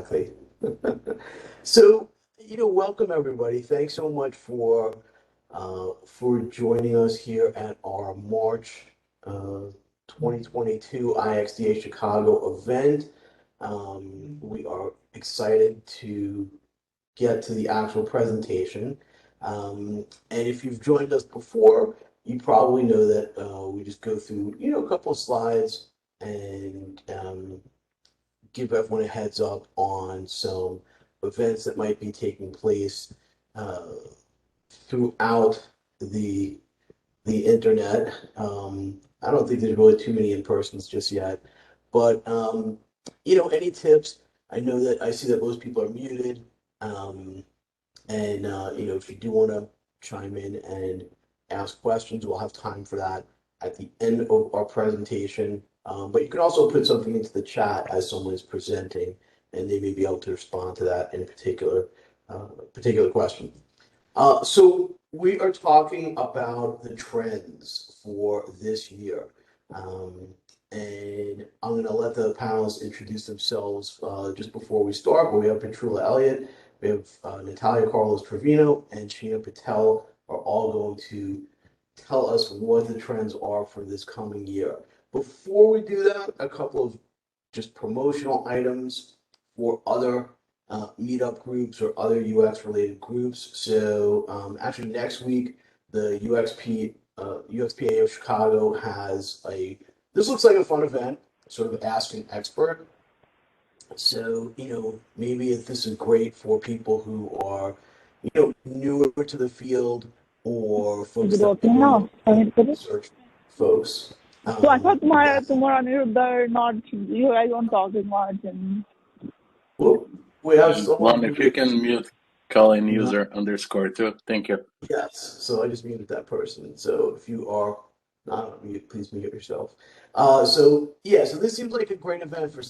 Exactly. So, welcome everybody. Thanks so much for joining us here at our March 2022 IXDA Chicago event. We are excited to get to the actual presentation. And if you've joined us before, you probably know that we just go through, a couple of slides and give everyone a heads up on some events that might be taking place uh, throughout the the internet. I don't think there's really too many in persons just yet, but any tips? I know that I see that most people are muted, um, and if you do want to chime in and ask questions, we'll have time for that at the end of our presentation. But you can also put something into the chat as someone is presenting, and they may be able to respond to that in particular question. So we are talking about the trends for this year. Um, and I'm going to let the panelists introduce themselves just before we start. But we have Petrula Elliott, we have Natalia Carlos Trevino, and Sheena Patel are all going to tell us what the trends are for this coming year. Before we do that, a couple of just promotional items for other meetup groups or other UX related groups. So actually next week, the UXPA of Chicago has this looks like a fun event, sort of ask an expert. So, maybe if this is great for people who are, newer to the field or Is folks it that working now? Can you put it? search folks. So I thought That tomorrow they're not, you guys won't talking much and well, we have someone One, who if you can mute Colin not user underscore two. Thank you. yes. So I just muted that person. So if you are not on mute, please mute yourself. So yeah, so this seems like a great event for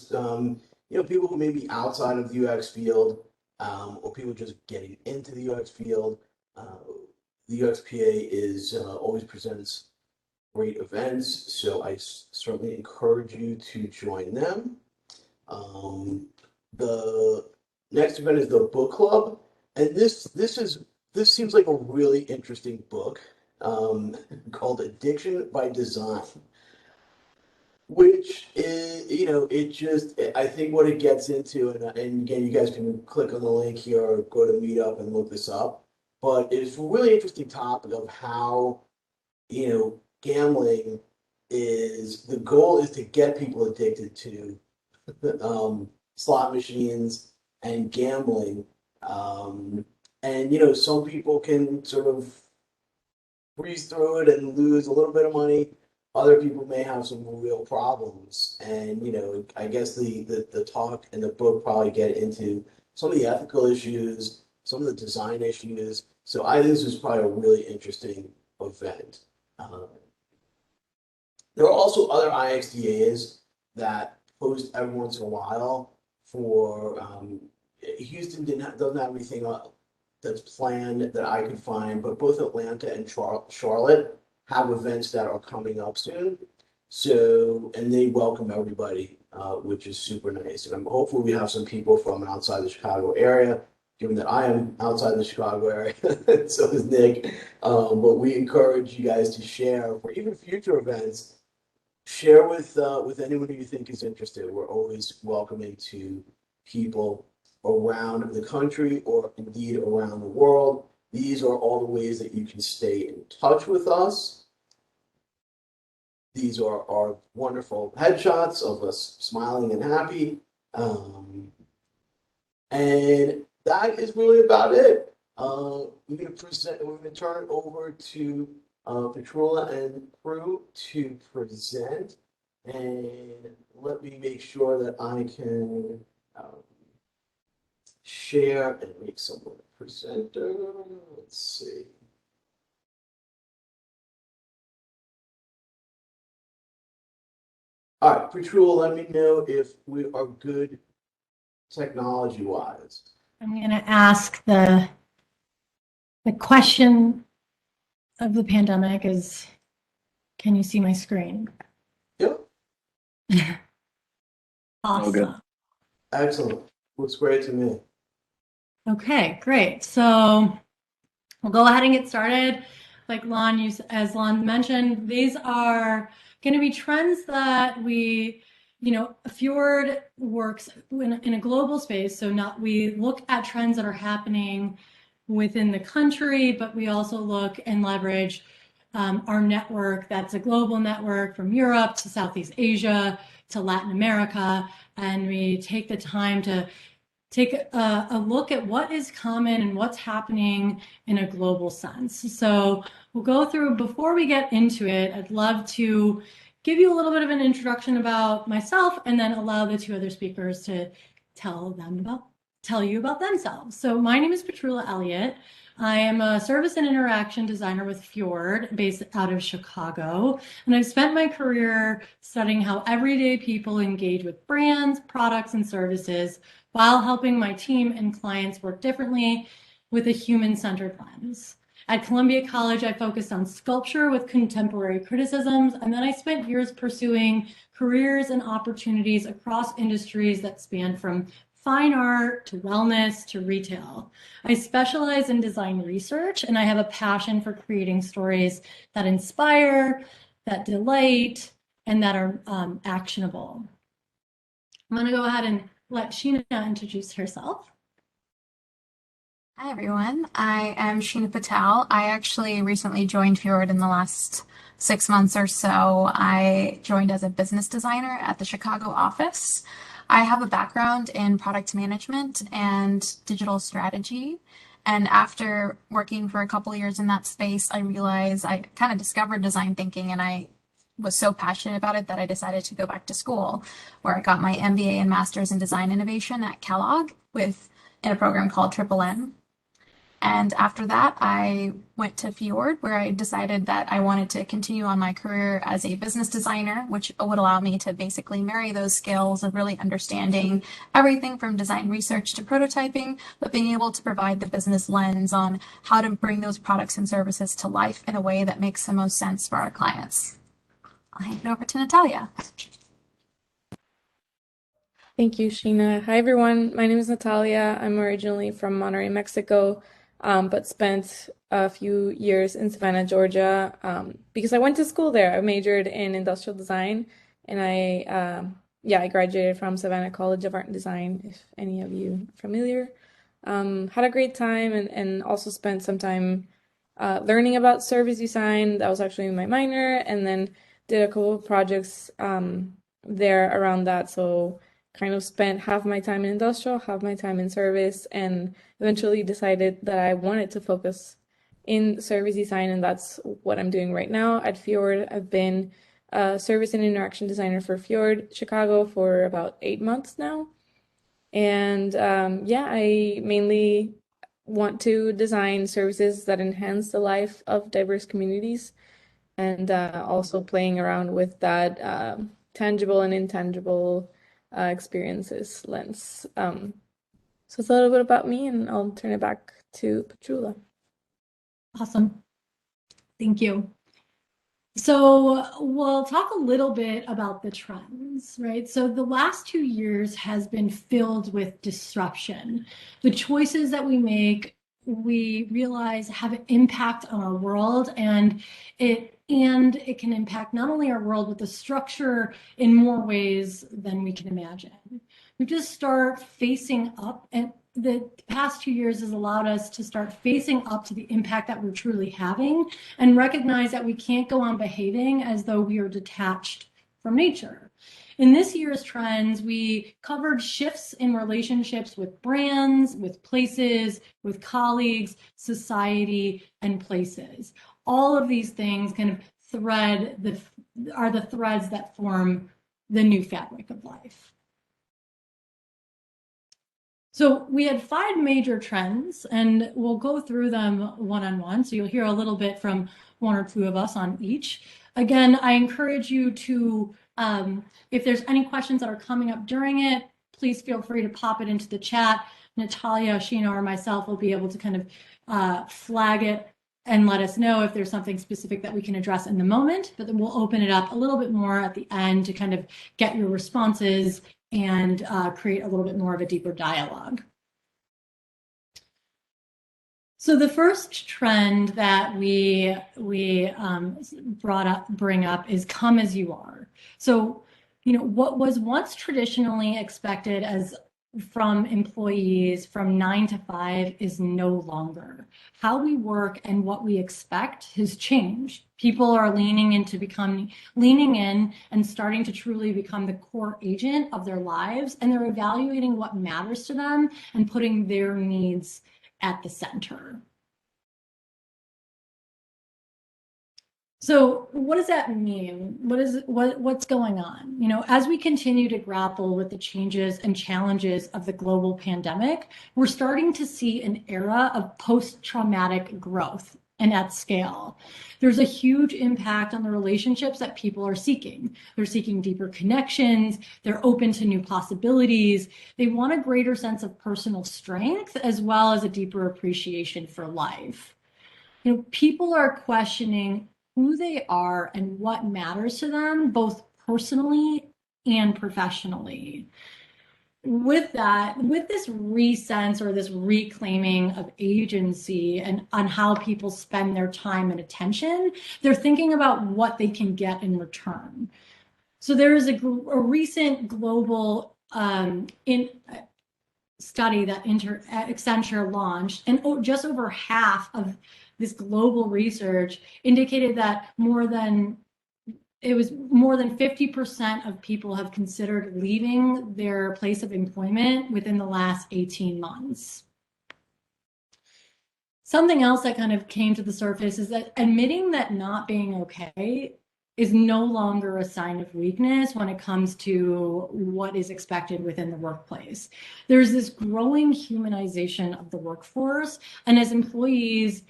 people who may be outside of the UX field, or people just getting into the UX field. Uh, the UXPA is always presents great events, so I certainly encourage you to join them. The next event is the book club, and this seems like a really interesting book called Addiction by Design, which is I think what it gets into, and again you guys can click on the link here or go to Meetup and look this up, but it's a really interesting topic of how gambling is the goal is to get people addicted to slot machines and gambling. Um, and some people can sort of breeze through it and lose a little bit of money. Other people may have some real problems. And I guess the talk and the book probably get into some of the ethical issues, some of the design issues. So I think this was probably a really interesting event. Uh, there are also other IXDAs that post every once in a while for Houston doesn't have anything that's planned that I could find, but both Atlanta and Charlotte have events that are coming up soon. So, and they welcome everybody, which is super nice. And hopefully we have some people from outside the Chicago area, given that I am outside the Chicago area, so is Nick. But we encourage you guys to share for even future events. Share with anyone who you think is interested. We're always welcoming to people around the country or indeed around the world. These are all the ways that you can stay in touch with us. These are our wonderful headshots of us smiling and happy. And that is really about it. We're gonna turn it over to Petrola and crew to present. And let me make sure that I can share and make someone a presenter. Let's see. All right, Petrola, let me know if we are good technology-wise. I'm going to ask the question of the pandemic is, can you see my screen? Yep. Awesome. good. Excellent. Looks great to me. Okay, great. So we'll go ahead and get started. Like as Lon mentioned, these are going to be trends that Fjord works in a global space. So we look at trends that are happening within the country, but we also look and leverage our network. That's a global network from Europe to Southeast Asia to Latin America. And we take the time to take a look at what is common and what's happening in a global sense. So we'll go through, before we get into it, I'd love to give you a little bit of an introduction about myself and then allow the two other speakers to tell you about themselves. So my name is Petrula Elliott. I am a service and interaction designer with Fjord, based out of Chicago. And I've spent my career studying how everyday people engage with brands, products, and services while helping my team and clients work differently with a human-centered lens. At Columbia College, I focused on sculpture with contemporary criticisms, and then I spent years pursuing careers and opportunities across industries that span from fine art to wellness to retail. I specialize in design research, and I have a passion for creating stories that inspire, that delight, and that are actionable. I'm going to go ahead and let Sheena introduce herself. Hi, everyone. I am Sheena Patel. I actually recently joined Fjord in the last 6 months or so. I joined as a business designer at the Chicago office. I have a background in product management and digital strategy. And after working for a couple of years in that space, I realized I kind of discovered design thinking, and I was so passionate about it that I decided to go back to school, where I got my MBA and Master's in Design Innovation at Kellogg in a program called Triple M. And after that, I went to Fjord, where I decided that I wanted to continue on my career as a business designer, which would allow me to basically marry those skills of really understanding everything from design research to prototyping, but being able to provide the business lens on how to bring those products and services to life in a way that makes the most sense for our clients. I'll hand it over to Natalia. Thank you, Sheena. Hi, everyone. My name is Natalia. I'm originally from Monterrey, Mexico, but spent a few years in Savannah, Georgia, because I went to school there. I majored in industrial design, and I graduated from Savannah College of Art and Design, if any of you are familiar. Had a great time and also spent some time learning about service design. That was actually my minor, and then did a couple of projects there around that. So kind of spent half my time in industrial, half my time in service, and eventually decided that I wanted to focus in service design, and that's what I'm doing right now at Fjord. I've been a service and interaction designer for Fjord Chicago for about 8 months now. And I mainly want to design services that enhance the life of diverse communities, and also playing around with that tangible and intangible experiences lens. So it's a little bit about me, and I'll turn it back to Petrula. Awesome. Thank you. So we'll talk a little bit about the trends, right? So the last 2 years has been filled with disruption. The choices that we make, we realize have an impact on our world, and it can impact not only our world, but the structure in more ways than we can imagine. We just start facing up, and the past 2 years has allowed us to start facing up to the impact that we're truly having and recognize that we can't go on behaving as though we are detached from nature. In this year's trends, we covered shifts in relationships with brands, with places, with colleagues, society, and places. All of these things kind of are the threads that form the new fabric of life. So we had 5 major trends, and we'll go through them one-on-one. So you'll hear a little bit from 1 or 2 of us on each. Again, I encourage you to, if there's any questions that are coming up during it, please feel free to pop it into the chat. Natalia, Sheena, or myself will be able to kind of flag it and let us know if there's something specific that we can address in the moment, but then we'll open it up a little bit more at the end to kind of get your responses and create a little bit more of a deeper dialogue. So the first trend that we bring up is come as you are. So, what was once traditionally expected as from employees from 9 to 5 is no longer. How we work and what we expect has changed. People are leaning in and starting to truly become the core agent of their lives, and they're evaluating what matters to them and putting their needs at the center. So what does that mean? What's going on? As we continue to grapple with the changes and challenges of the global pandemic, we're starting to see an era of post-traumatic growth and at scale. There's a huge impact on the relationships that people are seeking. They're seeking deeper connections. They're open to new possibilities. They want a greater sense of personal strength as well as a deeper appreciation for life. People are questioning who they are and what matters to them, both personally and professionally. With this resense or this reclaiming of agency and on how people spend their time and attention, they're thinking about what they can get in return. So there is a recent global study that Accenture launched, and just over half of this global research indicated that more than 50% of people have considered leaving their place of employment within the last 18 months. Something else that kind of came to the surface is that admitting that not being okay is no longer a sign of weakness when it comes to what is expected within the workplace. There's this growing humanization of the workforce, and as employees,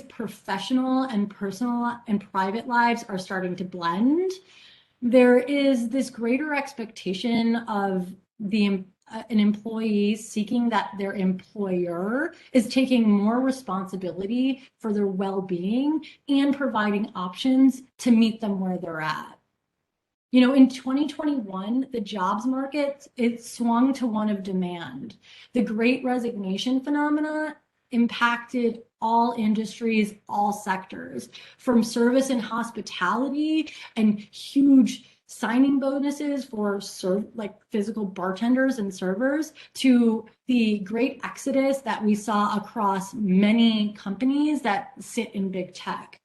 professional and personal and private lives are starting to blend, there is this greater expectation of an employee seeking that their employer is taking more responsibility for their well-being and providing options to meet them where they're at. In 2021, the jobs market, it swung to one of demand. The Great Resignation phenomena impacted all industries, all sectors, from service and hospitality and huge signing bonuses for physical bartenders and servers to the great exodus that we saw across many companies that sit in big tech.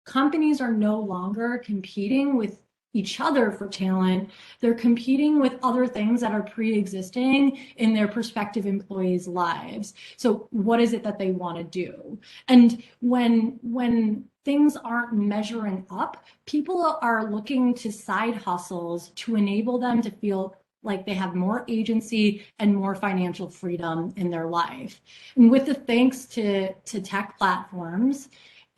Companies are no longer competing with each other for talent. They're competing with other things that are pre-existing in their prospective employees' lives. So what is it that they want to do? And when things aren't measuring up, people are looking to side hustles to enable them to feel like they have more agency and more financial freedom in their life. And with the thanks to tech platforms,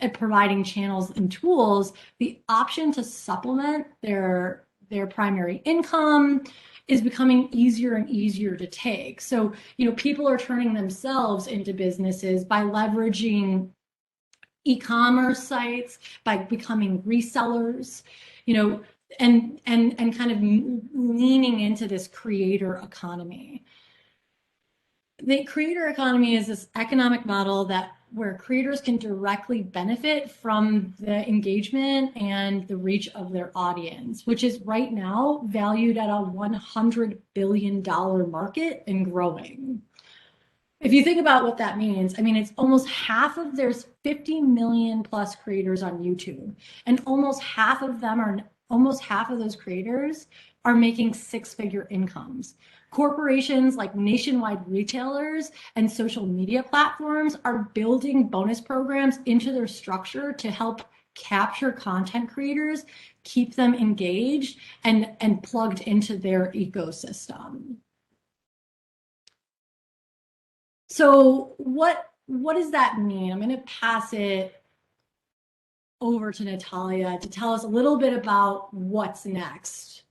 at providing channels and tools, the option to supplement their primary income is becoming easier and easier to take. So, people are turning themselves into businesses by leveraging e-commerce sites, by becoming resellers, and kind of leaning into this creator economy. The creator economy is this economic model where creators can directly benefit from the engagement and the reach of their audience, which is right now valued at a $100 billion market and growing. If you think about what that means, it's almost there's 50 million plus creators on YouTube, and almost half of those creators are making six-figure incomes. Corporations like nationwide retailers and social media platforms are building bonus programs into their structure to help capture content creators, keep them engaged and plugged into their ecosystem. So what does that mean? I'm going to pass it over to Natalia to tell us a little bit about what's next.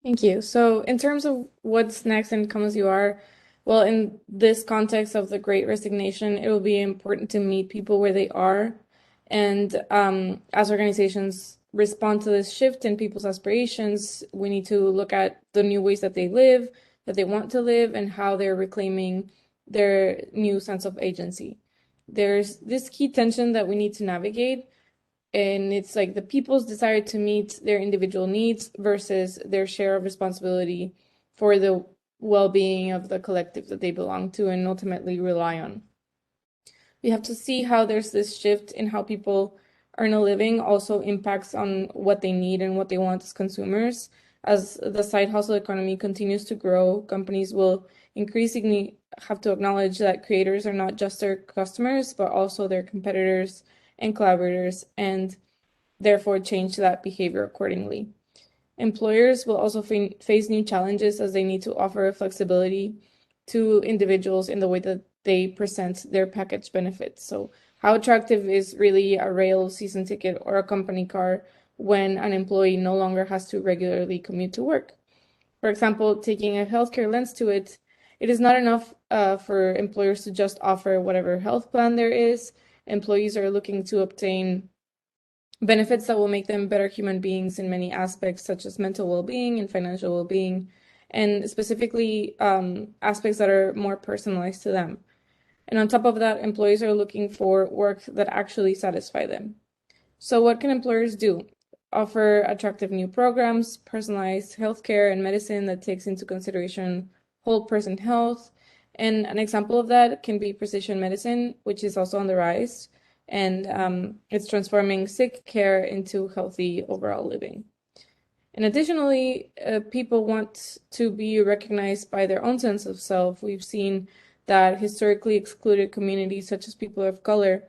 Thank you. So in terms of what's next and come as you are, well, in this context of the Great Resignation, it will be important to meet people where they are. And as organizations respond to this shift in people's aspirations, we need to look at the new ways that they live, that they want to live, and how they're reclaiming their new sense of agency. There's this key tension that we need to navigate, and it's like the people's desire to meet their individual needs versus their share of responsibility for the well-being of the collective that they belong to and ultimately rely on. We have to see how there's this shift in how people earn a living also impacts on what they need and what they want as consumers. As the side hustle economy continues to grow, companies will increasingly have to acknowledge that creators are not just their customers, but also their competitors and collaborators, and therefore change that behavior accordingly. Employers will also face new challenges as they need to offer flexibility to individuals in the way that they present their package benefits. So how attractive is really a rail season ticket or a company car when an employee no longer has to regularly commute to work? For example, taking a healthcare lens to it, it is not enough for employers to just offer whatever health plan there is. Employees are looking to obtain benefits that will make them better human beings in many aspects, such as mental well-being and financial well-being, and specifically aspects that are more personalized to them. And on top of that, employees are looking for work that actually satisfy them. So what can employers do? Offer attractive new programs, personalized healthcare and medicine that takes into consideration whole person health. And an example of that can be precision medicine, which is also on the rise. And it's transforming sick care into healthy overall living. And additionally, people want to be recognized by their own sense of self. We've seen that historically excluded communities, such as people of color,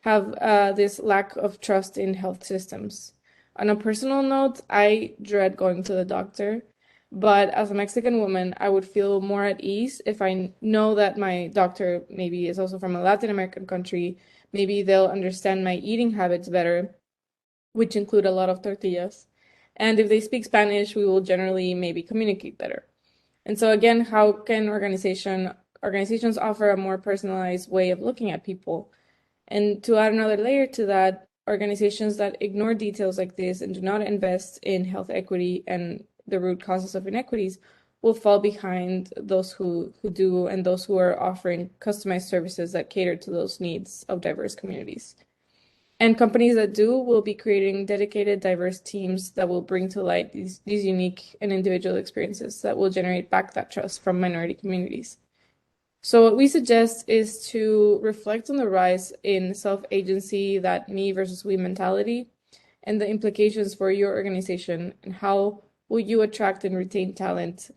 have this lack of trust in health systems. On a personal note, I dread going to the doctor, but as a Mexican woman, I would feel more at ease if I know that my doctor maybe is also from a Latin American country. Maybe they'll understand my eating habits better, which include a lot of tortillas. And if they speak Spanish, we will generally maybe communicate better. And so again, how can organizations offer a more personalized way of looking at people? And to add another layer to that, organizations that ignore details like this and do not invest in health equity and the root causes of inequities will fall behind those who do and those who are offering customized services that cater to those needs of diverse communities. And companies that do will be creating dedicated, diverse teams that will bring to light these unique and individual experiences that will generate back that trust from minority communities. So what we suggest is to reflect on the rise in self-agency, that me versus we mentality, and the implications for your organization, and how will you attract and retain talent,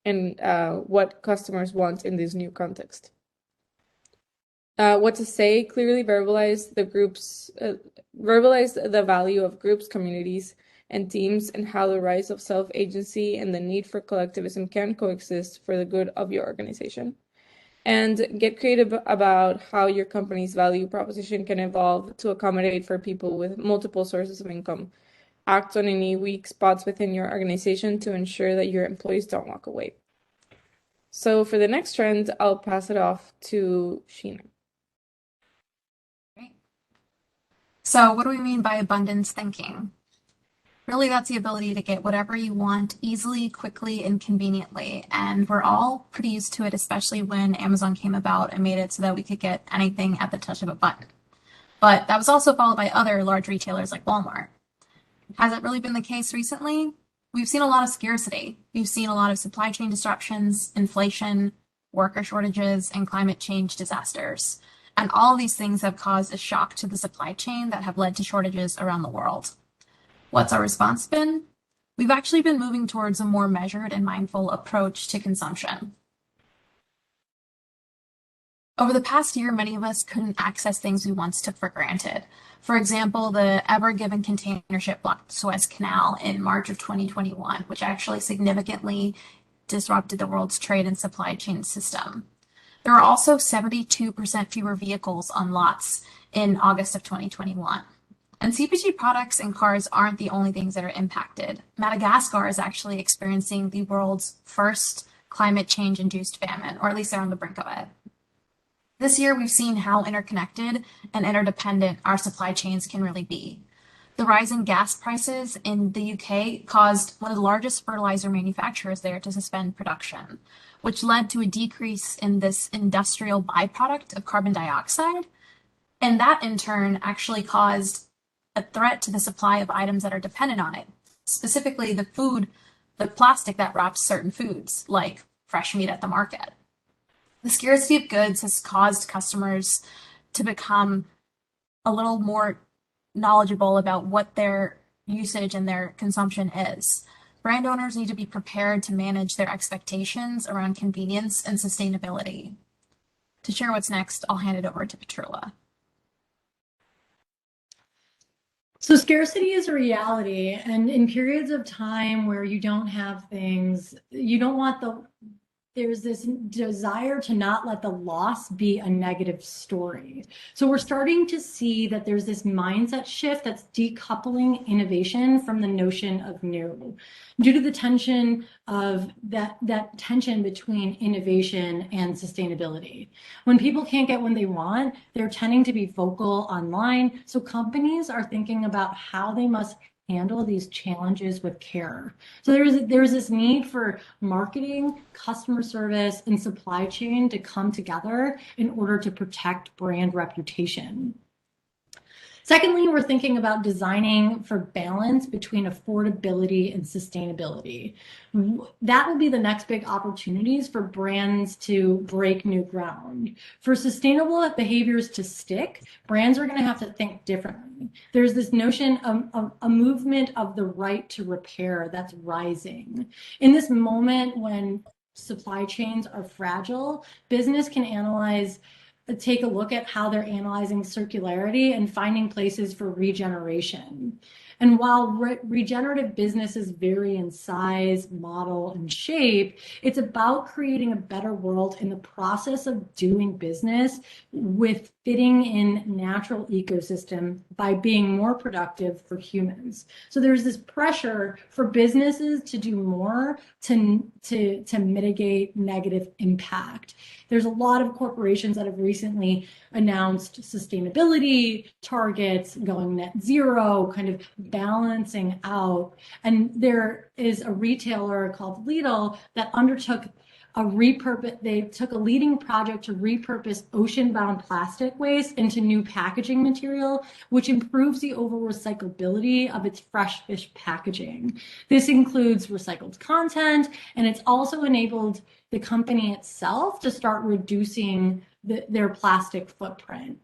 and what customers want in this new context. What to say, clearly verbalize the value of groups, communities, and teams, and how the rise of self-agency and the need for collectivism can coexist for the good of your organization. And get creative about how your company's value proposition can evolve to accommodate for people with multiple sources of income. Act on any weak spots within your organization to ensure that your employees don't walk away. So for the next trend, I'll pass it off to Sheena. Great. So what do we mean by abundance thinking? Really, that's the ability to get whatever you want easily, quickly, and conveniently. And we're all pretty used to it, especially when Amazon came about and made it so that we could get anything at the touch of a button. But that was also followed by other large retailers like Walmart. Has it really been the case recently? We've seen a lot of scarcity. We've seen a lot of supply chain disruptions, inflation, worker shortages, and climate change disasters. And all these things have caused a shock to the supply chain that have led to shortages around the world. What's our response been? We've actually been moving towards a more measured and mindful approach to consumption. Over the past year, many of us couldn't access things we once took for granted. For example, the Ever Given container ship blocked the Suez Canal in March of 2021, which actually significantly disrupted the world's trade and supply chain system. There were also 72% fewer vehicles on lots in August of 2021. And CPG products and cars aren't the only things that are impacted. Madagascar is actually experiencing the world's first climate change-induced famine, or at least they're on the brink of it. This year, we've seen how interconnected and interdependent our supply chains can really be. The rise in gas prices in the UK caused one of the largest fertilizer manufacturers there to suspend production, which led to a decrease in this industrial byproduct of carbon dioxide. And that in turn actually caused a threat to the supply of items that are dependent on it, specifically the plastic that wraps certain foods, like fresh meat at the market. The scarcity of goods has caused customers to become a little more knowledgeable about what their usage and their consumption is. Brand owners need to be prepared to manage their expectations around convenience and sustainability. To share what's next, I'll hand it over to Petrula. So scarcity is a reality, and in periods of time where you don't have things, you don't want there's this desire to not let the loss be a negative story. So we're starting to see that there's this mindset shift that's decoupling innovation from the notion of new, due to the tension of that tension between innovation and sustainability. When people can't get what they want, they're tending to be vocal online. So companies are thinking about how they must handle these challenges with care. So there's this need for marketing, customer service, and supply chain to come together in order to protect brand reputation. Secondly, we're thinking about designing for balance between affordability and sustainability. That will be the next big opportunities for brands to break new ground. For sustainable behaviors to stick, brands are going to have to think differently. There's this notion of a movement of the right to repair that's rising. In this moment when supply chains are fragile, business can take a look at how they're analyzing circularity and finding places for regeneration. And while regenerative businesses vary in size, model, and shape, it's about creating a better world in the process of doing business with fitting in natural ecosystem by being more productive for humans. So there's this pressure for businesses to do more to mitigate negative impact. There's a lot of corporations that have recently announced sustainability targets, going net zero, kind of balancing out. And there is a retailer called Lidl that undertook they took a leading project to repurpose ocean-bound plastic waste into new packaging material, which improves the overall recyclability of its fresh fish packaging. This includes recycled content, and it's also enabled the company itself to start reducing their plastic footprint.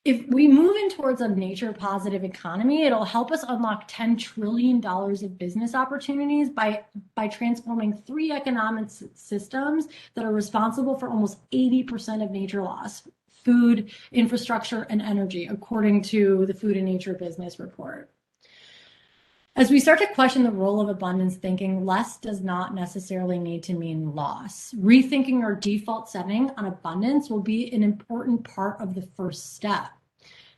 If we move in towards a nature positive economy, it'll help us unlock $10 trillion of business opportunities by transforming 3 economic systems that are responsible for almost 80% of nature loss: food, infrastructure, and energy, according to the Food and Nature Business Report. As we start to question the role of abundance thinking, less does not necessarily need to mean loss. Rethinking our default setting on abundance will be an important part of the first step.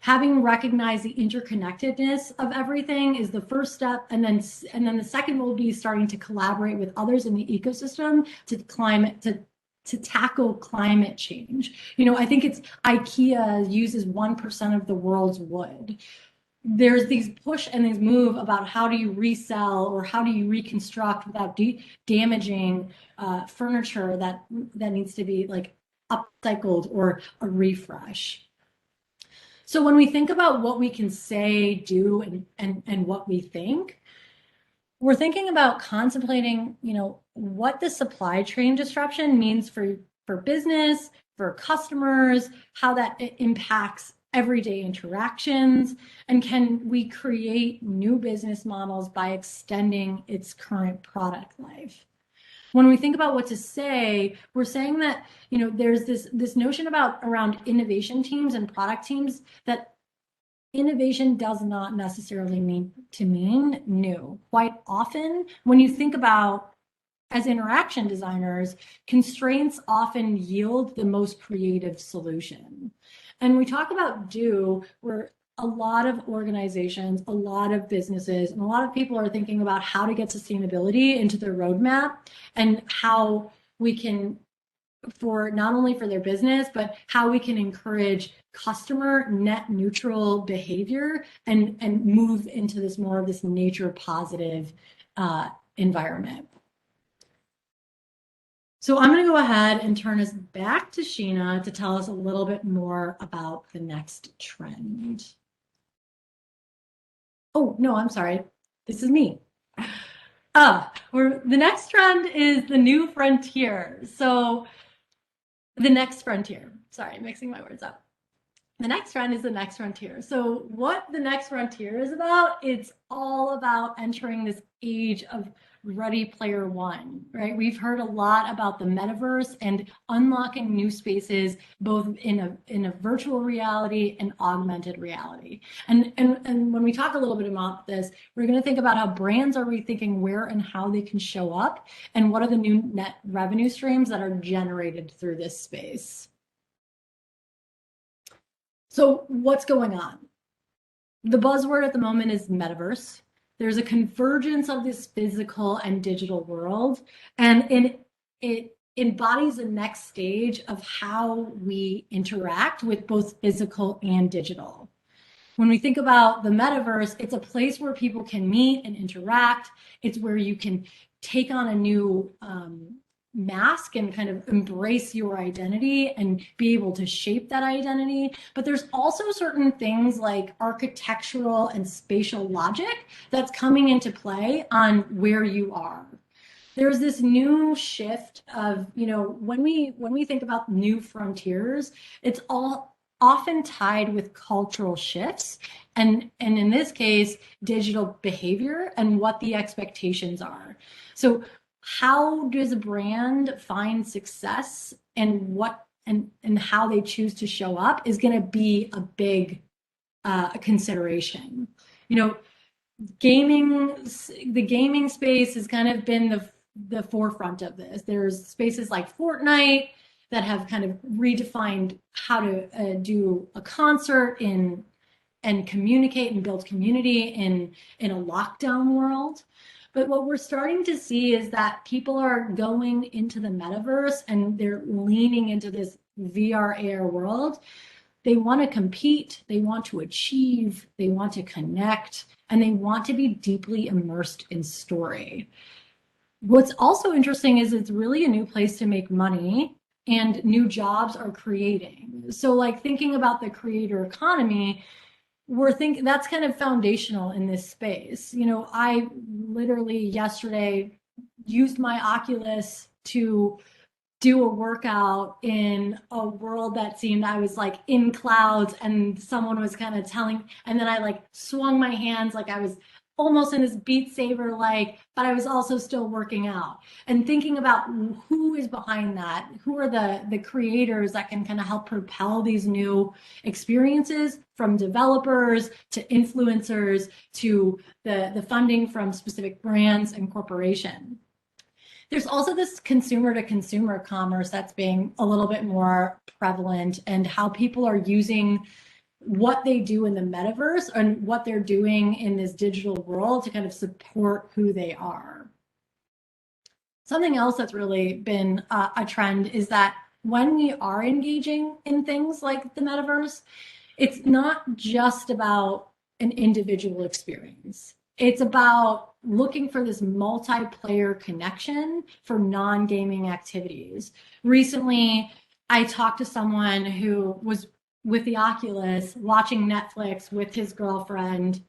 Having recognized the interconnectedness of everything is the first step, and then the second will be starting to collaborate with others in the ecosystem to tackle climate change. I think it's IKEA uses 1% of the world's wood. There's these push and these move about how do you resell or how do you reconstruct without damaging furniture that needs to be like upcycled or a refresh. So when we think about what we can say, do, and what we think, we're thinking about contemplating, what the supply chain disruption means for business, for customers, how that impacts everyday interactions, and can we create new business models by extending its current product life? When we think about what to say, we're saying that, there's this notion around innovation teams and product teams that innovation does not necessarily mean new. Quite often, when you think about as interaction designers, constraints often yield the most creative solution. And we talk about where a lot of organizations, a lot of businesses, and a lot of people are thinking about how to get sustainability into their roadmap and how we can for not only for their business, but how we can encourage customer net neutral behavior and move into this more of this nature positive environment. So I'm going to go ahead and turn us back to Sheena to tell us a little bit more about the next trend. Oh, no, I'm sorry. This is me. The next trend is the new frontier. So the next frontier. Sorry, mixing my words up. The next trend is the next frontier. So what the next frontier is about, it's all about entering this age of Ready Player One, right? We've heard a lot about the metaverse and unlocking new spaces, both in a virtual reality and augmented reality. And when we talk a little bit about this, we're going to think about how brands are rethinking where and how they can show up, and what are the new net revenue streams that are generated through this space. So what's going on? The buzzword at the moment is metaverse. There's a convergence of this physical and digital world, and it embodies the next stage of how we interact with both physical and digital. When we think about the metaverse, it's a place where people can meet and interact. It's where you can take on a new mask and kind of embrace your identity and be able to shape that identity. But there's also certain things like architectural and spatial logic that's coming into play on where you are. There's this new shift of, when we think about new frontiers, it's all often tied with cultural shifts, and in this case, digital behavior and what the expectations are. So how does a brand find success, and what and how they choose to show up is going to be a big consideration. The gaming space has kind of been the forefront of this. There's spaces like Fortnite that have kind of redefined how to do a concert and communicate and build community in a lockdown world. But what we're starting to see is that people are going into the metaverse and they're leaning into this VR AR world. They want to compete, they want to achieve, they want to connect, and they want to be deeply immersed in story. What's also interesting is it's really a new place to make money, and new jobs are creating. So like thinking about the creator economy, we're thinking that's kind of foundational in this space. I literally yesterday used my Oculus to do a workout in a world that seemed I was like in clouds, and someone was kind of telling, and then I like swung my hands like I was almost in this Beat Saber but I was also still working out, and thinking about who is behind that, who are the creators that can kind of help propel these new experiences, from developers to influencers to the funding from specific brands and corporations. There's also this consumer to consumer commerce that's being a little bit more prevalent, and how people are using what they do in the metaverse and what they're doing in this digital world to kind of support who they are. Something else that's really been a trend is that when we are engaging in things like the metaverse, it's not just about an individual experience. It's about looking for this multiplayer connection for non-gaming activities. Recently, I talked to someone who was with the Oculus watching Netflix with his girlfriend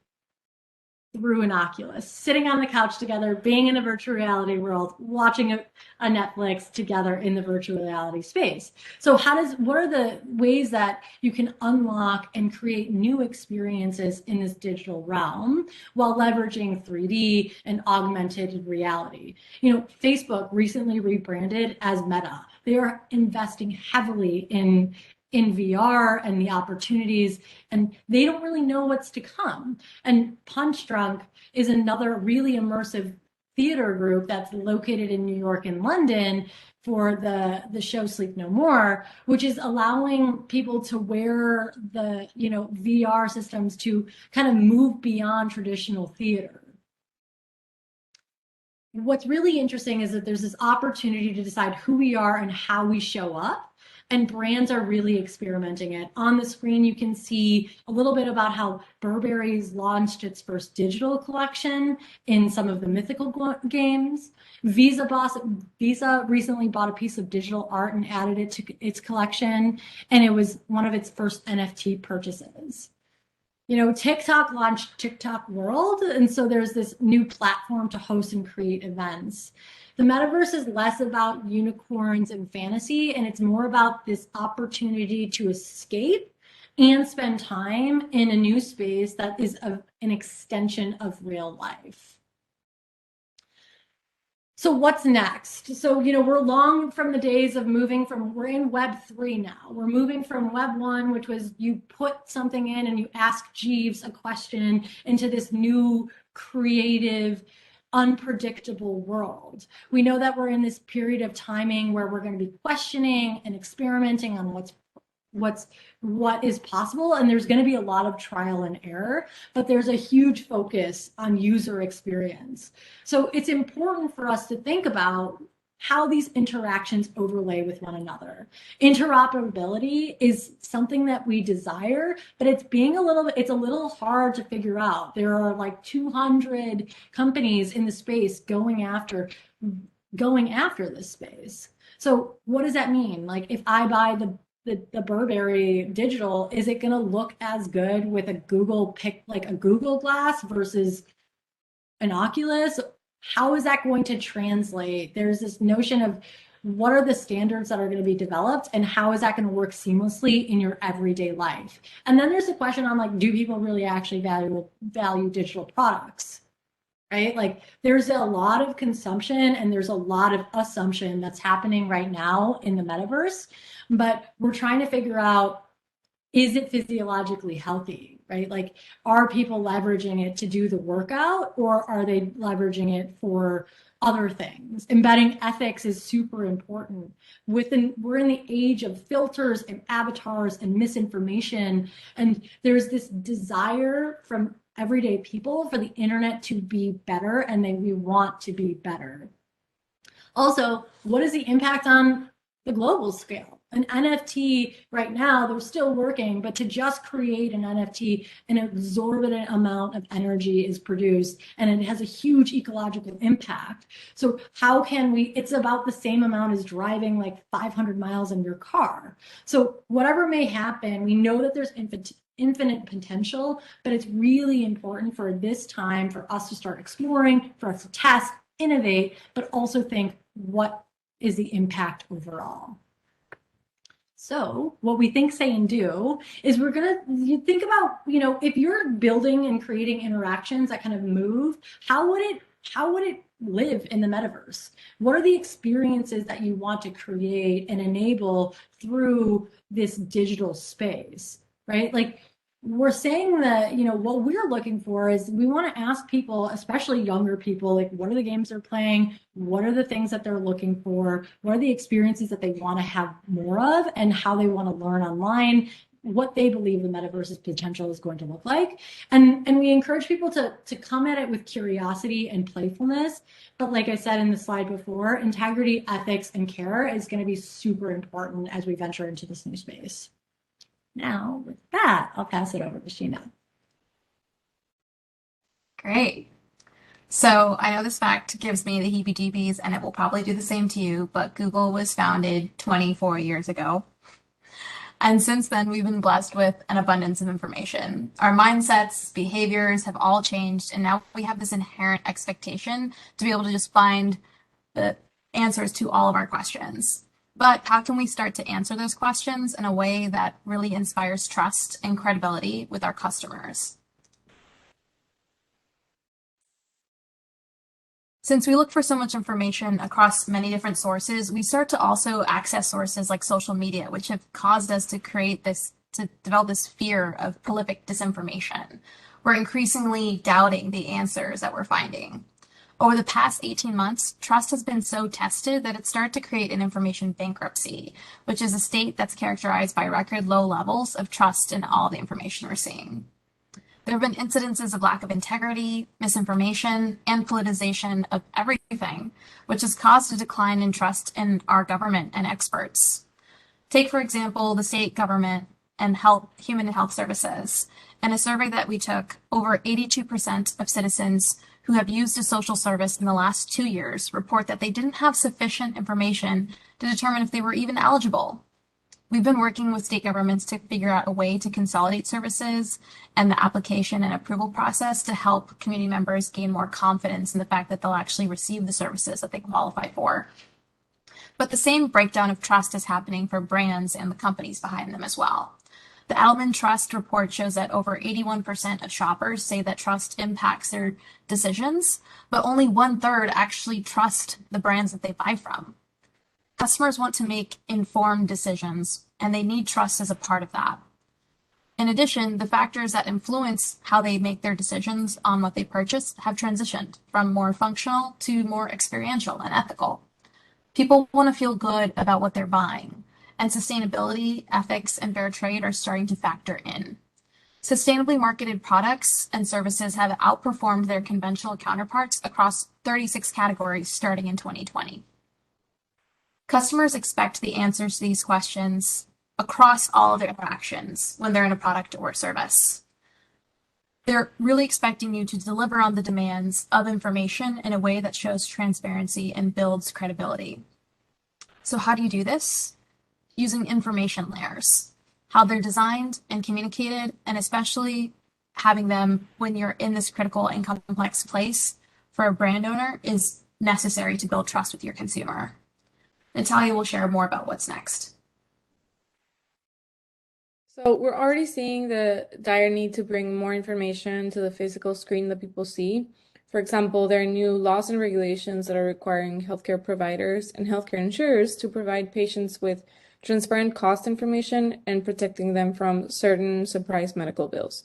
through an Oculus, sitting on the couch together, being in a virtual reality world, watching a Netflix together in the virtual reality space. So what are the ways that you can unlock and create new experiences in this digital realm while leveraging 3D and augmented reality? Facebook recently rebranded as Meta. They are investing heavily in VR and the opportunities, and they don't really know what's to come. And Punch Drunk is another really immersive theater group that's located in New York and London for the show Sleep No More, which is allowing people to wear the VR systems to kind of move beyond traditional theater. what's really interesting is that there's this opportunity to decide who we are and how we show up. And brands are really experimenting it. On the screen, you can see a little bit about how Burberry's launched its first digital collection in some of the mythical games. Visa recently bought a piece of digital art and added it to its collection, and it was one of its first NFT purchases. TikTok launched TikTok World, and so there's this new platform to host and create events. The metaverse is less about unicorns and fantasy, and it's more about this opportunity to escape and spend time in a new space that is an extension of real life. So what's next? So, we're long from the days of we're in Web 3 now. We're moving from Web 1, which was you put something in and you ask Jeeves a question, into this new creative, unpredictable world. We know that we're in this period of timing where we're going to be questioning and experimenting on what is possible, and there's going to be a lot of trial and error, but there's a huge focus on user experience. So it's important for us to think about how these interactions overlay with one another. Interoperability is something that we desire, but it's a little hard to figure out. There are like 200 companies in the space going after this space. So what does that mean? Like, if I buy the Burberry digital, is it going to look as good with a Google Glass versus an Oculus? How is that going to translate? There's this notion of what are the standards that are going to be developed, and how is that going to work seamlessly in your everyday life? And then there's the question on, like, do people really actually value digital products? Right? Like, there's a lot of consumption and there's a lot of assumption that's happening right now in the metaverse, but we're trying to figure out, is it physiologically healthy, right? Like, are people leveraging it to do the workout, or are they leveraging it for other things? Embedding ethics is super important. We're in the age of filters and avatars and misinformation, and there's this desire from everyday people for the internet to be better, and we want to be better. Also, what is the impact on the global scale? An NFT right now, they're still working, but to just create an NFT, an exorbitant amount of energy is produced, and it has a huge ecological impact. So how can it's about the same amount as driving like 500 miles in your car. So whatever may happen, we know that there's infinite potential, but it's really important for this time for us to start exploring, for us to test, innovate, but also think, what is the impact overall? So what we think, say, and do is you think about, if you're building and creating interactions that kind of move, how would it live in the metaverse? What are the experiences that you want to create and enable through this digital space, right? Like, we're saying that, what we're looking for is, we want to ask people, especially younger people, like, what are the games they're playing? What are the things that they're looking for? What are the experiences that they want to have more of, and how they want to learn online, what they believe the metaverse's potential is going to look like. And we encourage people to come at it with curiosity and playfulness. But like I said in the slide before, integrity, ethics, and care is going to be super important as we venture into this new space. Now, with that, I'll pass it over to Sheena. Great. So I know this fact gives me the heebie-jeebies, and it will probably do the same to you, but Google was founded 24 years ago. And since then, we've been blessed with an abundance of information. Our mindsets, behaviors have all changed, and now we have this inherent expectation to be able to just find the answers to all of our questions. But how can we start to answer those questions in a way that really inspires trust and credibility with our customers? Since we look for so much information across many different sources, we start to also access sources like social media, which have caused us to develop this fear of prolific disinformation. We're increasingly doubting the answers that we're finding. Over the past 18 months, trust has been so tested that it started to create an information bankruptcy, which is a state that's characterized by record low levels of trust in all the information we're seeing. There have been incidences of lack of integrity, misinformation, and politicization of everything everything, which has caused a decline in trust in our government and experts. Take, for example, the state government and human and health services. In a survey that we took, over 82% of citizens who have used a social service in the last 2 years report that they didn't have sufficient information to determine if they were even eligible. We've been working with state governments to figure out a way to consolidate services and the application and approval process to help community members gain more confidence in the fact that they'll actually receive the services that they qualify for. But the same breakdown of trust is happening for brands and the companies behind them as well. The Edelman Trust report shows that over 81% of shoppers say that trust impacts their decisions, but only 1/3 actually trust the brands that they buy from. Customers want to make informed decisions, and they need trust as a part of that. In addition, the factors that influence how they make their decisions on what they purchase have transitioned from more functional to more experiential and ethical. People want to feel good about what they're buying, and sustainability, ethics, and fair trade are starting to factor in. Sustainably marketed products and services have outperformed their conventional counterparts across 36 categories starting in 2020. Customers expect the answers to these questions across all of their interactions when they're in a product or service. They're really expecting you to deliver on the demands of information in a way that shows transparency and builds credibility. So how do you do this? Using information layers, how they're designed and communicated, and especially having them when you're in this critical and complex place for a brand owner is necessary to build trust with your consumer. Natalia will share more about what's next. So we're already seeing the dire need to bring more information to the physical screen that people see. For example, there are new laws and regulations that are requiring healthcare providers and healthcare insurers to provide patients with transparent cost information and protecting them from certain surprise medical bills.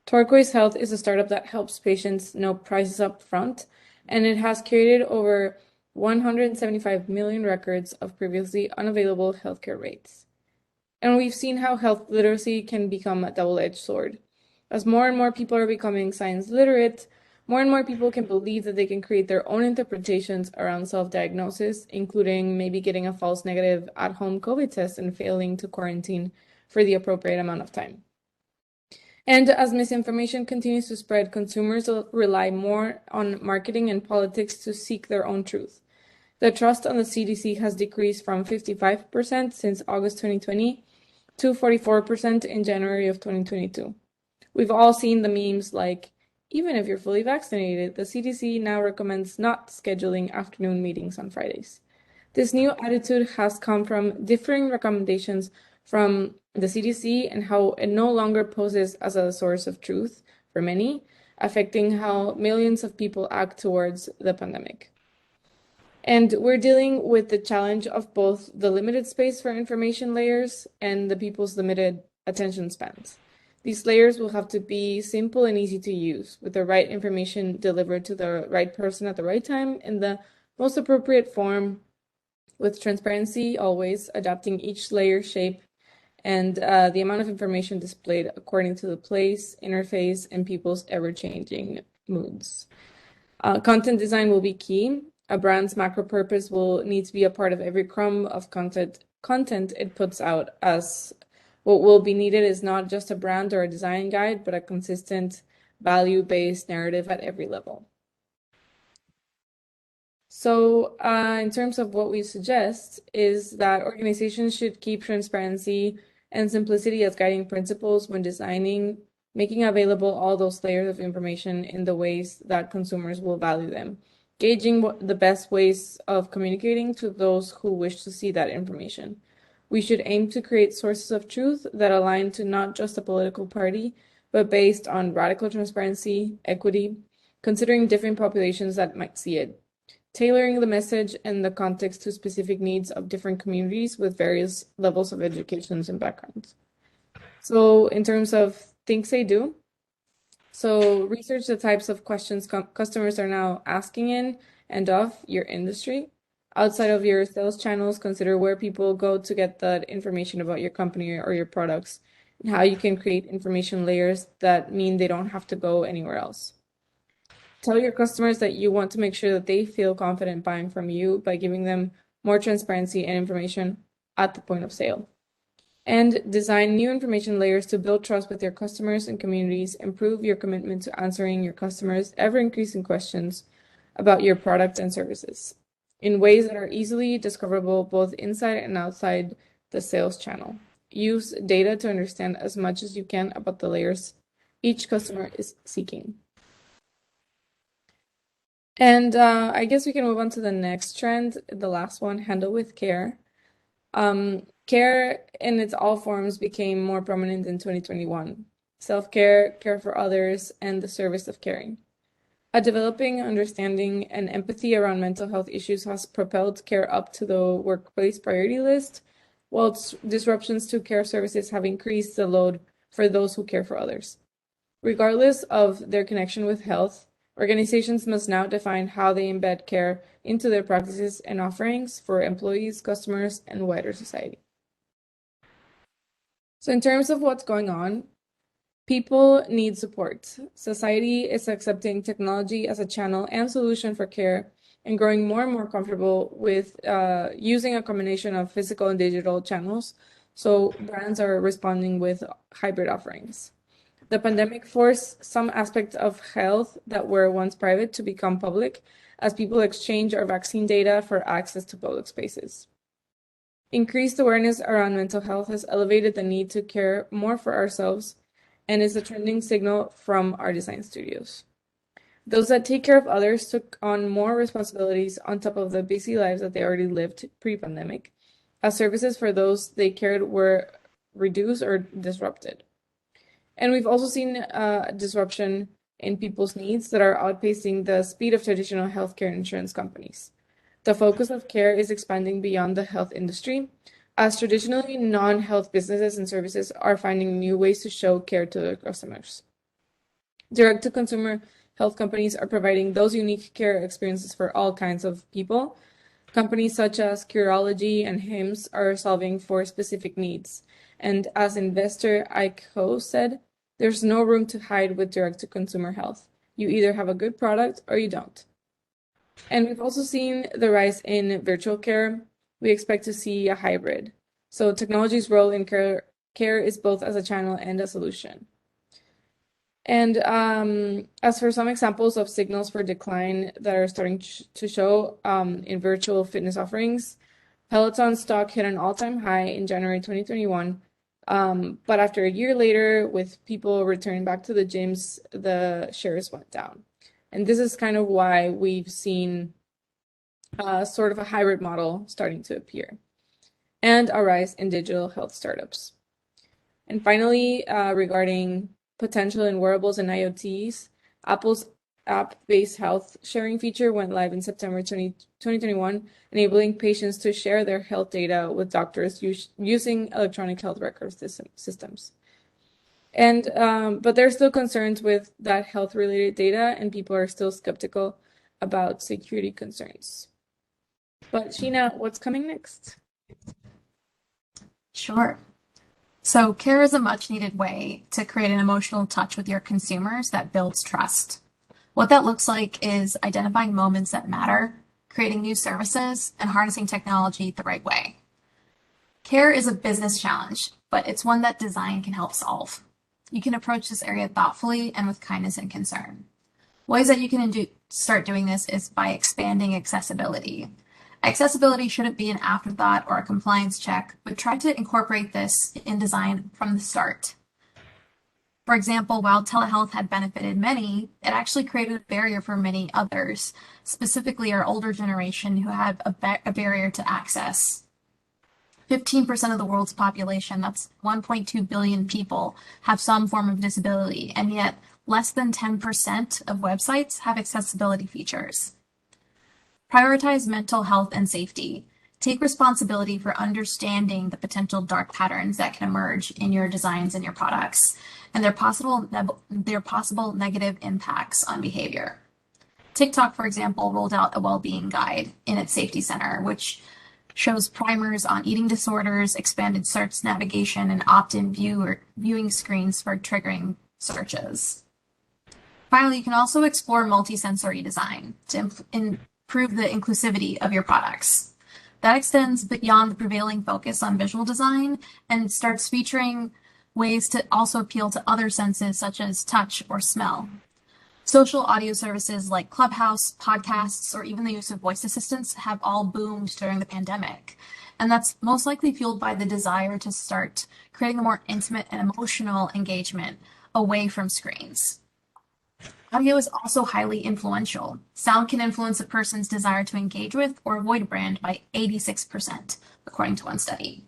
Turquoise Health is a startup that helps patients know prices up front, and it has created over 175 million records of previously unavailable healthcare rates. And we've seen how health literacy can become a double-edged sword. As more and more people are becoming science literate, more and more people can believe that they can create their own interpretations around self-diagnosis, including maybe getting a false negative at-home COVID test and failing to quarantine for the appropriate amount of time. And as misinformation continues to spread, consumers will rely more on marketing and politics to seek their own truth. The trust on the CDC has decreased from 55% since August 2020 to 44% in January of 2022. We've all seen the memes like, even if you're fully vaccinated, the CDC now recommends not scheduling afternoon meetings on Fridays. This new attitude has come from differing recommendations from the CDC and how it no longer poses as a source of truth for many, affecting how millions of people act towards the pandemic. And we're dealing with the challenge of both the limited space for information layers and the people's limited attention spans. These layers will have to be simple and easy to use, with the right information delivered to the right person at the right time in the most appropriate form, with transparency always, adapting each layer shape and the amount of information displayed according to the place, interface, and people's ever-changing moods. Content design will be key. A brand's macro purpose will need to be a part of every crumb of content it puts out, as what will be needed is not just a brand or a design guide, but a consistent value-based narrative at every level. So in terms of what we suggest is that organizations should keep transparency and simplicity as guiding principles when designing, making available all those layers of information in the ways that consumers will value them, gauging the best ways of communicating to those who wish to see that information. We should aim to create sources of truth that align to not just a political party, but based on radical transparency, equity, considering different populations that might see it, tailoring the message and the context to specific needs of different communities with various levels of educations and backgrounds. So in terms of things they do, so research the types of questions customers are now asking in and of your industry. Outside of your sales channels, consider where people go to get that information about your company or your products, and how you can create information layers that mean they don't have to go anywhere else. Tell your customers that you want to make sure that they feel confident buying from you by giving them more transparency and information at the point of sale. And design new information layers to build trust with your customers and communities. Improve your commitment to answering your customers' ever-increasing questions about your product and services in ways that are easily discoverable both inside and outside the sales channel. Use data to understand as much as you can about the layers each customer is seeking. And I guess we can move on to the next trend, the last one, handle with care. Care in its all forms became more prominent in 2021. Self-care, care for others, and the service of caring. A developing understanding and empathy around mental health issues has propelled care up to the workplace priority list, while disruptions to care services have increased the load for those who care for others. Regardless of their connection with health, organizations must now define how they embed care into their practices and offerings for employees, customers, and wider society. So in terms of what's going on, people need support. Society is accepting technology as a channel and solution for care and growing more and more comfortable with using a combination of physical and digital channels. So brands are responding with hybrid offerings. The pandemic forced some aspects of health that were once private to become public as people exchange our vaccine data for access to public spaces. Increased awareness around mental health has elevated the need to care more for ourselves and is a trending signal from our design studios. Those that take care of others took on more responsibilities on top of the busy lives that they already lived pre-pandemic, as services for those they cared were reduced or disrupted. And we've also seen a disruption in people's needs that are outpacing the speed of traditional healthcare insurance companies. The focus of care is expanding beyond the health industry, as traditionally non-health businesses and services are finding new ways to show care to their customers. Direct-to-consumer health companies are providing those unique care experiences for all kinds of people. Companies such as Curology and Hims are solving for specific needs. And as investor Ike Ho said, there's no room to hide with direct-to-consumer health. You either have a good product or you don't. And we've also seen the rise in virtual care. We expect to see a hybrid. So technology's role in care is both as a channel and a solution. And as for some examples of signals for decline that are starting to show in virtual fitness offerings, Peloton stock hit an all-time high in January 2021. But after a year later, with people returning back to the gyms, the shares went down. And this is kind of why we've seen sort of a hybrid model starting to appear, and a rise in digital health startups. And finally, regarding potential in wearables and IoTs, Apple's app-based health sharing feature went live in September 2021, enabling patients to share their health data with doctors using electronic health record systems. And but there's still concerns with that health-related data, and people are still skeptical about security concerns. But Sheena, what's coming next? Sure. So care is a much needed way to create an emotional touch with your consumers that builds trust. What that looks like is identifying moments that matter, creating new services, and harnessing technology the right way. Care is a business challenge, but it's one that design can help solve. You can approach this area thoughtfully and with kindness and concern. Ways that you can start doing this is by expanding accessibility. Accessibility shouldn't be an afterthought or a compliance check, but try to incorporate this in design from the start. For example, while telehealth had benefited many, it actually created a barrier for many others, specifically our older generation who had a barrier to access. 15% of the world's population, that's 1.2 billion people, have some form of disability, and yet less than 10% of websites have accessibility features. Prioritize mental health and safety. Take responsibility for understanding the potential dark patterns that can emerge in your designs and your products, and their possible negative impacts on behavior. TikTok, for example, rolled out a well-being guide in its safety center, which shows primers on eating disorders, expanded search navigation, and opt-in viewing screens for triggering searches. Finally, you can also explore multisensory design to improve the inclusivity of your products. That extends beyond the prevailing focus on visual design and starts featuring ways to also appeal to other senses such as touch or smell. Social audio services like Clubhouse, podcasts, or even the use of voice assistants have all boomed during the pandemic. And that's most likely fueled by the desire to start creating a more intimate and emotional engagement away from screens. Audio is also highly influential. Sound can influence a person's desire to engage with or avoid a brand by 86%, according to one study.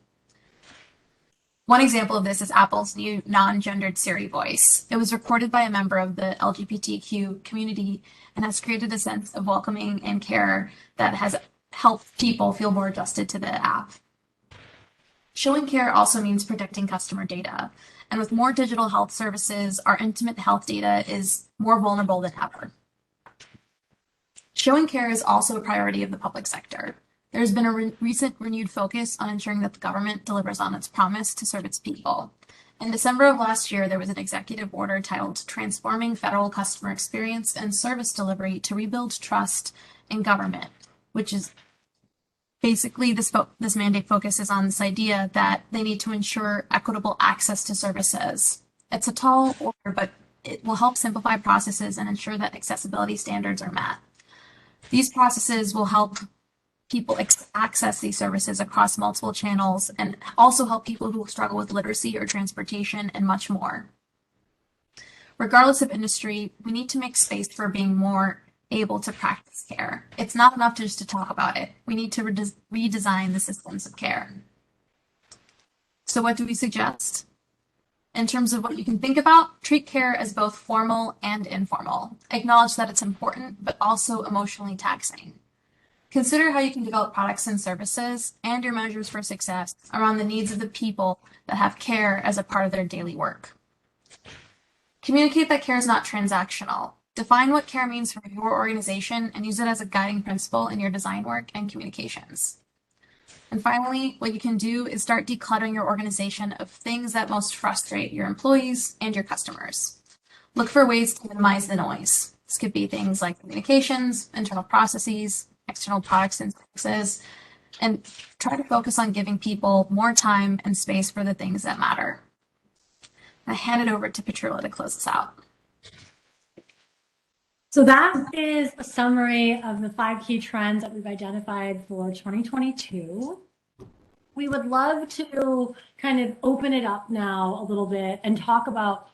One example of this is Apple's new non-gendered Siri voice. It was recorded by a member of the LGBTQ community and has created a sense of welcoming and care that has helped people feel more adjusted to the app. Showing care also means protecting customer data. And with more digital health services, our intimate health data is more vulnerable than ever. Showing care is also a priority of the public sector. There's been a recent renewed focus on ensuring that the government delivers on its promise to serve its people. In December of last year, there was an executive order titled Transforming Federal Customer Experience and Service Delivery to Rebuild Trust in Government, which is basically this mandate focuses on this idea that they need to ensure equitable access to services. It's a tall order, but it will help simplify processes and ensure that accessibility standards are met. These processes will help people access these services across multiple channels and also help people who struggle with literacy or transportation and much more. Regardless of industry, we need to make space for being more able to practice care. It's not enough just to talk about it. We need to redesign the systems of care. So what do we suggest? In terms of what you can think about, treat care as both formal and informal. Acknowledge that it's important, but also emotionally taxing. Consider how you can develop products and services and your measures for success around the needs of the people that have care as a part of their daily work. Communicate that care is not transactional. Define what care means for your organization and use it as a guiding principle in your design work and communications. And finally, what you can do is start decluttering your organization of things that most frustrate your employees and your customers. Look for ways to minimize the noise. This could be things like communications, internal processes, external products and services, and try to focus on giving people more time and space for the things that matter. I hand it over to Petrula to close us out. So that is a summary of the 5 key trends that we've identified for 2022. We would love to kind of open it up now a little bit and talk about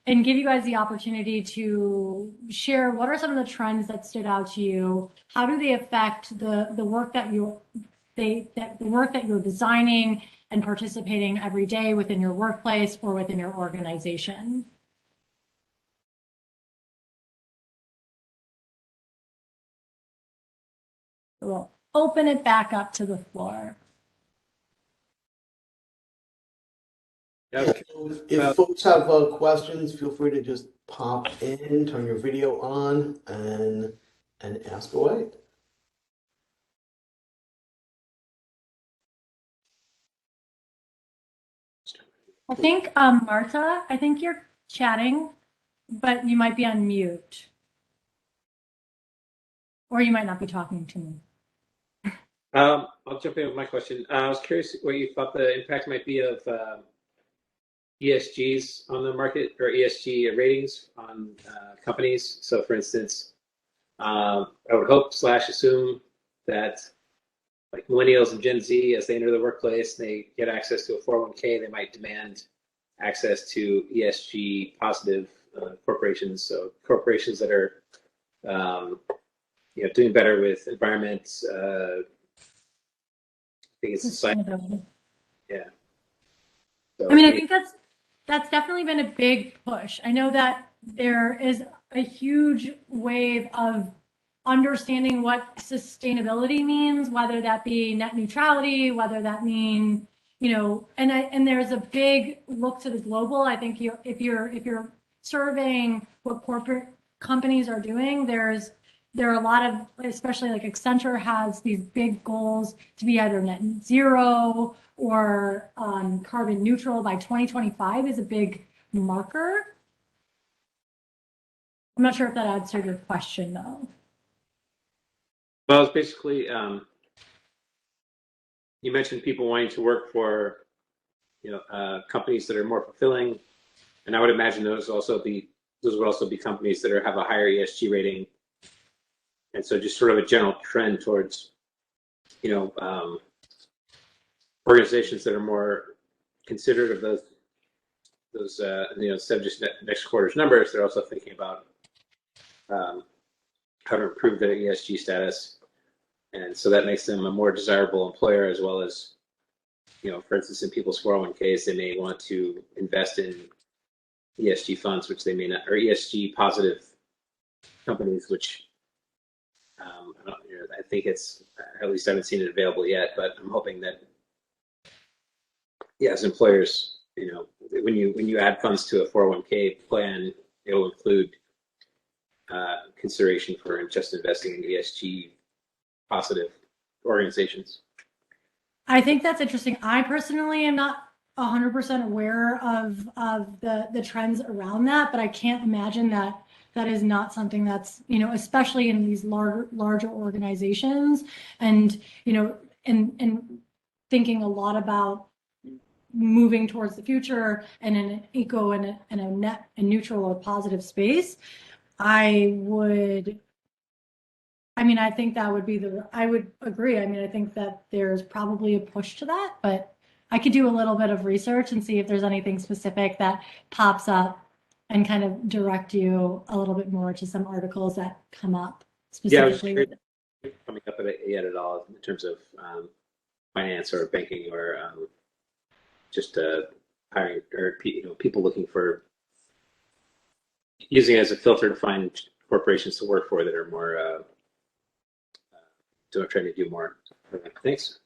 and give you guys the opportunity to share what are some of the trends that stood out to you. How do they affect the work that you're designing and participating every day within your workplace or within your organization? We'll open it back up to the floor. If folks have questions, feel free to just pop in, turn your video on, and ask away. I think, Martha, I think you're chatting, but you might be on mute. Or you might not be talking to me. I'll jump in with my question. I was curious what you thought the impact might be of ESGs on the market or ESG ratings on companies. So for instance, I would hope / assume that like millennials and Gen Z, as they enter the workplace, they get access to a 401k, they might demand access to ESG positive corporations. So corporations that are doing better with environment, I think it's society. Yeah. So, I mean, I think that's definitely been a big push. I know that there is a huge wave of understanding what sustainability means, whether that be net neutrality, whether that mean, and there's a big look to the global. I think if you're surveying what corporate companies are doing, there are a lot of, especially like Accenture has these big goals to be either net zero or carbon neutral by 2025 is a big marker. I'm not sure if that answered your question though. Well, it's basically, you mentioned people wanting to work for, companies that are more fulfilling, and I would imagine those would also be companies that have a higher ESG rating, and so just sort of a general trend towards, organizations that are more considerate of those instead of just next quarter's numbers, they're also thinking about how to improve their ESG status, and so that makes them a more desirable employer, as well as, for instance, in people's 401ks, they may want to invest in ESG funds, which they may not, or ESG positive companies, which I think it's, at least I haven't seen it available yet, but I'm hoping that, as employers, when you add funds to a 401k plan, it will include consideration for just investing in ESG positive organizations. I think that's interesting. I personally am not 100% aware of the trends around that, but I can't imagine that is not something that's, especially in these larger organizations, and, and thinking a lot about moving towards the future and in an eco and a net and neutral or positive space. I think that would be I would agree. I think that there's probably a push to that, but I could do a little bit of research and see if there's anything specific that pops up and kind of direct you a little bit more to some articles that come up specifically. Yeah, I was coming up yet at all in terms of finance or banking or just hiring or people looking for using it as a filter to find corporations to work for that are more trying to do more. Thanks.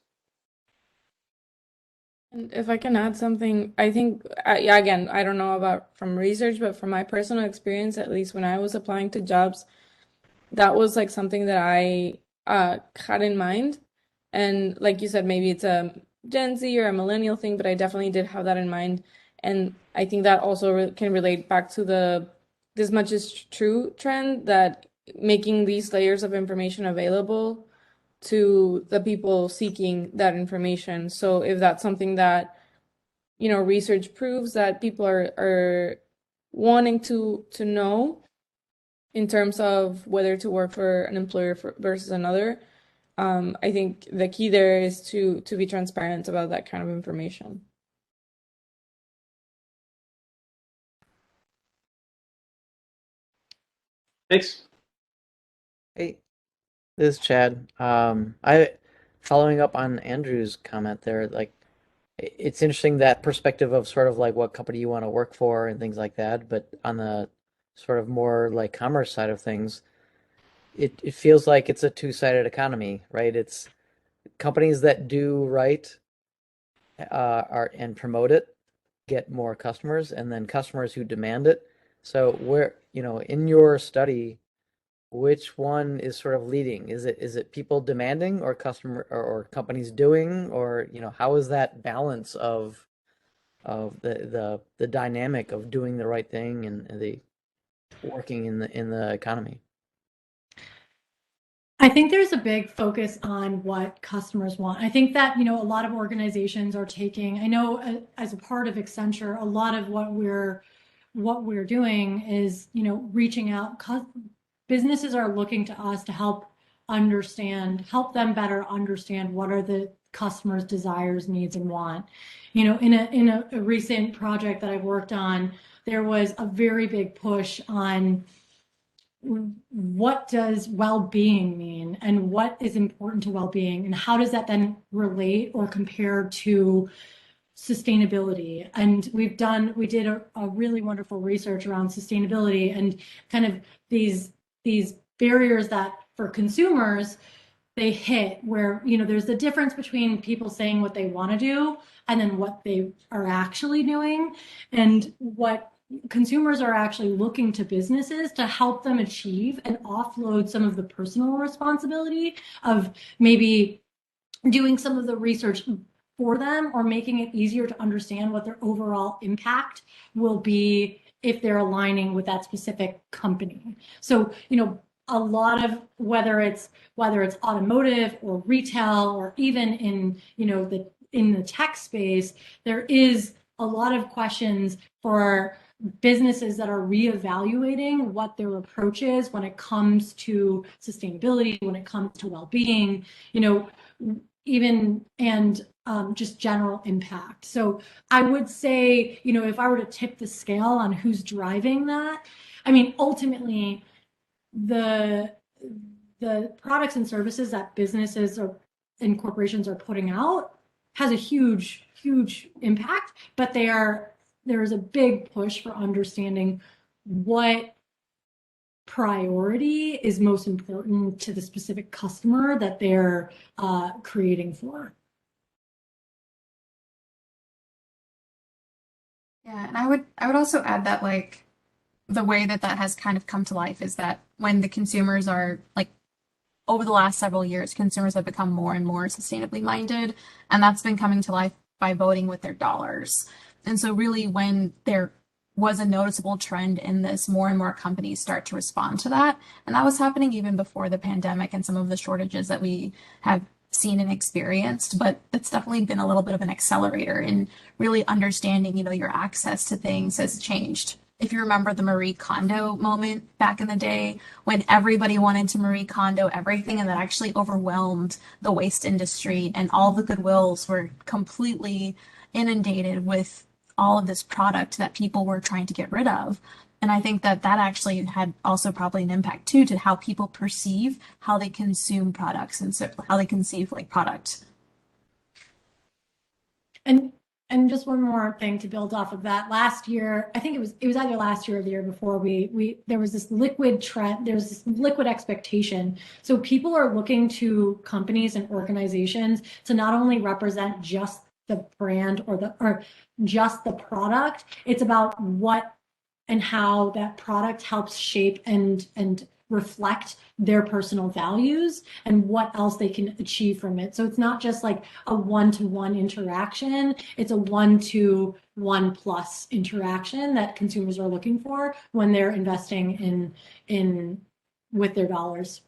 And if I can add something, I think, again, I don't know about from research, but from my personal experience, at least when I was applying to jobs, that was like something that I had in mind. And like you said, maybe it's a Gen Z or a millennial thing, but I definitely did have that in mind. And I think that also can relate back to the "this much is true" trend, that making these layers of information available to the people seeking that information. So if that's something that, research proves that people are wanting to know in terms of whether to work for an employer versus another, I think the key there is to be transparent about that kind of information. Thanks. Hey, this is Chad. Following up on Andrew's comment there, like it's interesting that perspective of sort of like what company you want to work for and things like that, but on the sort of more like commerce side of things, it feels like it's a two-sided economy, right? It's companies that do right are and promote it get more customers, and then customers who demand it. So where, in your study, which one is sort of leading? Is it people demanding or customer or companies doing, or how is that balance of the dynamic of doing the right thing and the working in the economy? I think there's a big focus on what customers want. I think that, a lot of organizations are taking, I know as a part of Accenture, a lot of what we're doing is, reaching out. Businesses are looking to us to help them better understand what are the customers' desires, needs, and want. In a recent project that I've worked on, there was a very big push on what does well-being mean and what is important to well-being, and how does that then relate or compare to sustainability. And we did a really wonderful research around sustainability and kind of these barriers that for consumers they hit, where there's a difference between people saying what they want to do and then what they are actually doing, and what consumers are actually looking to businesses to help them achieve and offload some of the personal responsibility of maybe doing some of the research for them, or making it easier to understand what their overall impact will be if they're aligning with that specific company. So, a lot of whether it's automotive or retail or even in, in the tech space, there is a lot of questions for businesses that are reevaluating what their approach is when it comes to sustainability, when it comes to well-being, even and just general impact. So I would say, if I were to tip the scale on who's driving that, I mean, ultimately, the products and services that businesses and corporations are putting out has a huge impact, but there is a big push for understanding what priority is most important to the specific customer that they're creating for. Yeah, and I would also add that like the way that has kind of come to life is that when the consumers are like over the last several years, consumers have become more and more sustainably minded, and that's been coming to life by voting with their dollars. And so really when there was a noticeable trend in this, more and more companies start to respond to that. And that was happening even before the pandemic and some of the shortages that we have seen and experienced, but it's definitely been a little bit of an accelerator in really understanding, your access to things has changed. If you remember the Marie Kondo moment back in the day when everybody wanted to Marie Kondo everything and that actually overwhelmed the waste industry and all the Goodwills were completely inundated with all of this product that people were trying to get rid of. And I think that actually had also probably an impact too to how people perceive how they consume products and so how they conceive like product. And just one more thing to build off of that. Last year, I think it was either last year or the year before, there was this liquid trend, there's this liquid expectation. So people are looking to companies and organizations to not only represent just the brand or just the product, it's about what and how that product helps shape and reflect their personal values and what else they can achieve from it. So it's not just like a one-to-one interaction, it's a 1-to-1+ interaction that consumers are looking for when they're investing in with their dollars.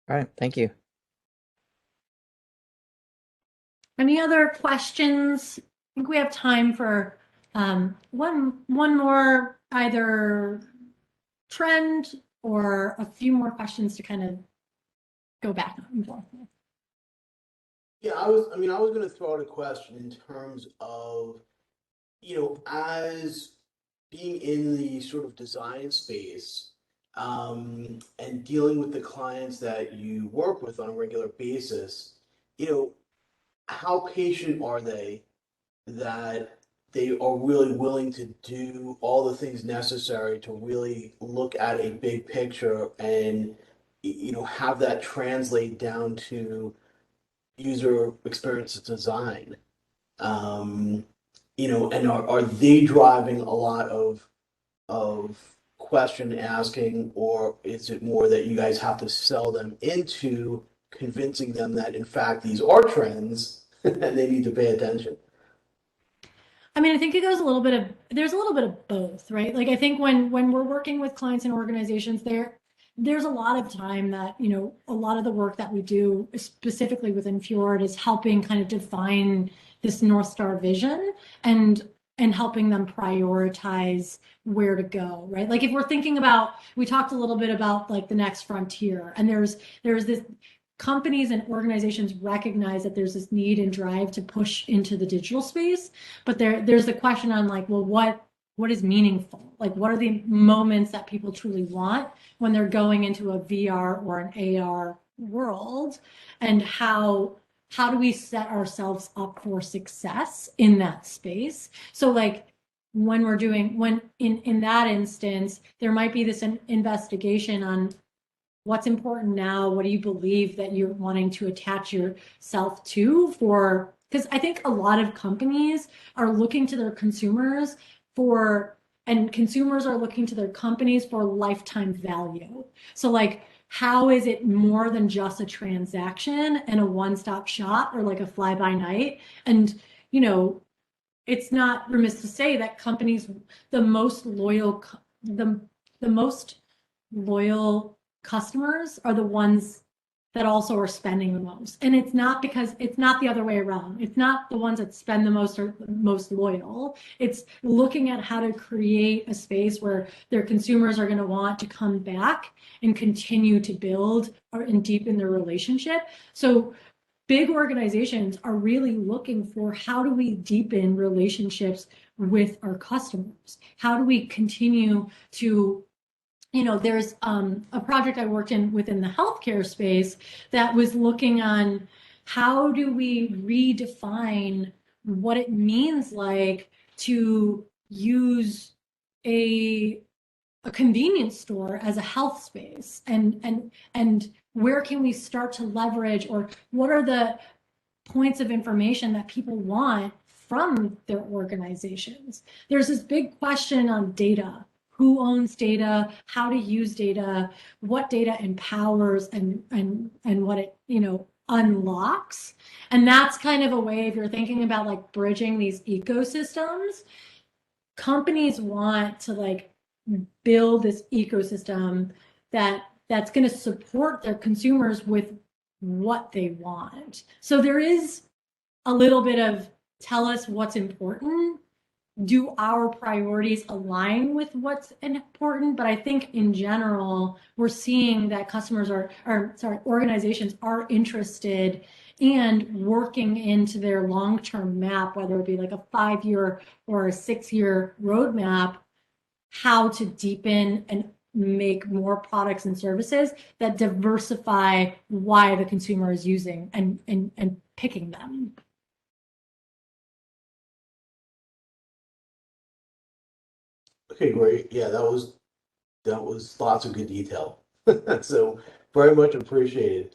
All right, thank you. Any other questions? I think we have time for one more, either trend or a few more questions to kind of go back and forth. Yeah, I was going to throw out a question in terms of, as being in the sort of design space, and dealing with the clients that you work with on a regular basis, how patient are they that they are really willing to do all the things necessary to really look at a big picture and have that translate down to user experience design. And are they driving a lot of question asking, or is it more that you guys have to sell them into convincing them that in fact these are trends and they need to pay attention? I mean, I think it goes there's a little bit of both, right? Like I think when we're working with clients and organizations, there's a lot of time that, a lot of the work that we do specifically within Fjord is helping kind of define this North Star vision and helping them prioritize where to go, right? Like if we're thinking about, we talked a little bit about like the next frontier, and there's this companies and organizations recognize that there's this need and drive to push into the digital space, but there's the question on like, well, what is meaningful? Like, what are the moments that people truly want when they're going into a VR or an AR world, and how do we set ourselves up for success in that space? So like when in that instance, there might be this investigation on what's important now, what do you believe that you're wanting to attach yourself to because I think a lot of companies are looking to their consumers for and consumers are looking to their companies for lifetime value. So like, how is it more than just a transaction and a one-stop shop or like a fly-by-night? And, you know, it's not remiss to say that companies, the most loyal, the most loyal customers are the ones that also are spending the most. And it's not because it's not the other way around. It's not the ones that spend the most or the most loyal. It's looking at how to create a space where their consumers are going to want to come back and continue to build and deepen their relationship. So big organizations are really looking for how do we deepen relationships with our customers? How do we continue to, you know, there's a project I worked in within the healthcare space that was looking on how do we redefine what it means like to use a convenience store as a health space, and where can we start to leverage, or what are the points of information that people want from their organizations? There's this big question on data. Who owns data, how to use data, what data empowers, and what it, you know, unlocks. And that's kind of a way, if you're thinking about like bridging these ecosystems, companies want to like build this ecosystem that's going to support their consumers with what they want. So there is a little bit of tell us what's important. Do our priorities align with what's important? But I think in general, we're seeing that organizations are interested and working into their long-term map, whether it be like a 5-year or a 6-year roadmap, how to deepen and make more products and services that diversify why the consumer is using and picking them. Okay, great. Yeah, that was lots of good detail. So very much appreciated.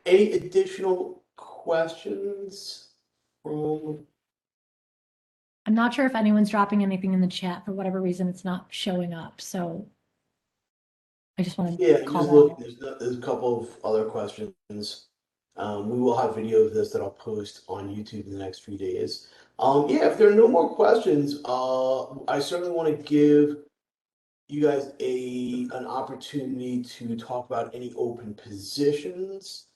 Any additional questions from? I'm not sure if anyone's dropping anything in the chat. For whatever reason, it's not showing up. So I just want to Yeah, call just that look. out. There's a couple of other questions. We will have video of this that I'll post on YouTube in the next few days. Yeah, if there are no more questions, I certainly want to give you guys an opportunity to talk about any open positions.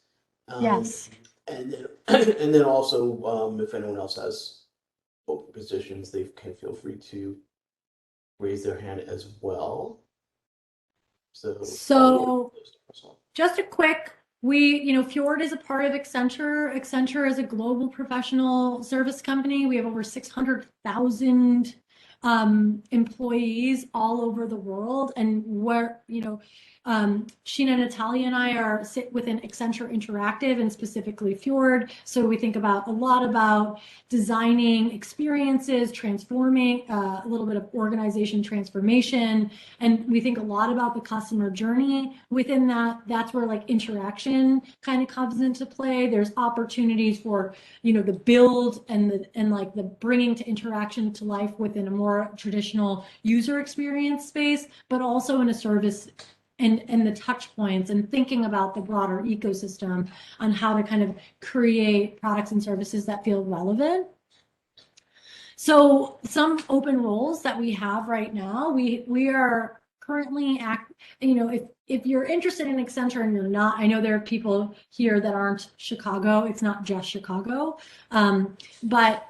Yes. And then and then also if anyone else has open positions, they can feel free to raise their hand as well. So just a quick, Fjord is a part of Accenture. Accenture is a global professional service company. We have over 600,000 employees all over the world, and Sheena, Natalia, and I sit within Accenture Interactive and specifically Fjord. So we think about a lot about designing experiences, transforming, a little bit of organization transformation, and we think a lot about the customer journey. Within that, that's where like interaction kind of comes into play. There's opportunities for, the build and the bringing to interaction to life within a more traditional user experience space, but also in a service and the touch points, and thinking about the broader ecosystem on how to kind of create products and services that feel relevant. So some open roles that we have right now, we are currently if you're interested in Accenture and you're not, I know there are people here that aren't Chicago. It's not just Chicago, but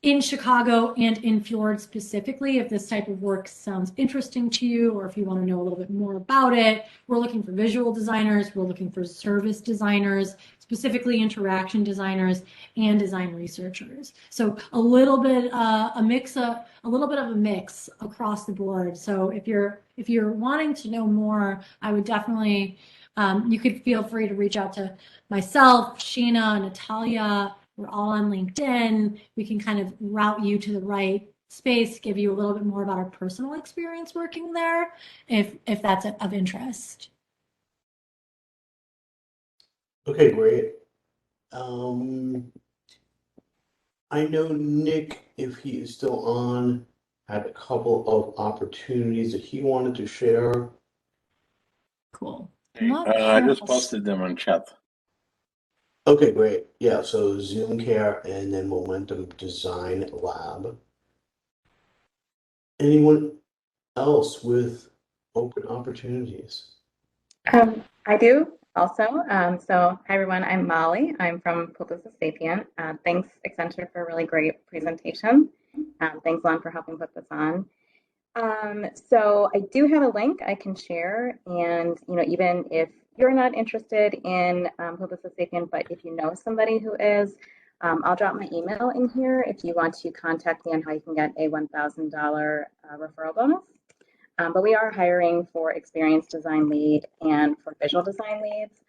in Chicago and in Fjord specifically, if this type of work sounds interesting to you, or if you want to know a little bit more about it, we're looking for visual designers, we're looking for service designers, specifically interaction designers, and design researchers. So a little bit a little bit of a mix across the board. So if you're wanting to know more, I would definitely you could feel free to reach out to myself, Sheena, Natalia. We're all on LinkedIn. We can kind of route you to the right space, give you a little bit more about our personal experience working there, if that's of interest. Okay, great. I know Nick, if he is still on, had a couple of opportunities that he wanted to share. Cool. I'm not I sure just if posted them on chat. Okay, great. Yeah, so Zoom Care and then Momentum Design Lab. Anyone else with open opportunities? I do also. Hi everyone, I'm Molly. I'm from Publicis Sapient. Thanks Accenture for a really great presentation. Thanks Lon for helping put this on. I do have a link I can share, and even if you're not interested in Publicis Sapient, but if you know somebody who is, I'll drop my email in here if you want to contact me on how you can get a $1,000 referral bonus. But we are hiring for experienced design lead and for visual design leads.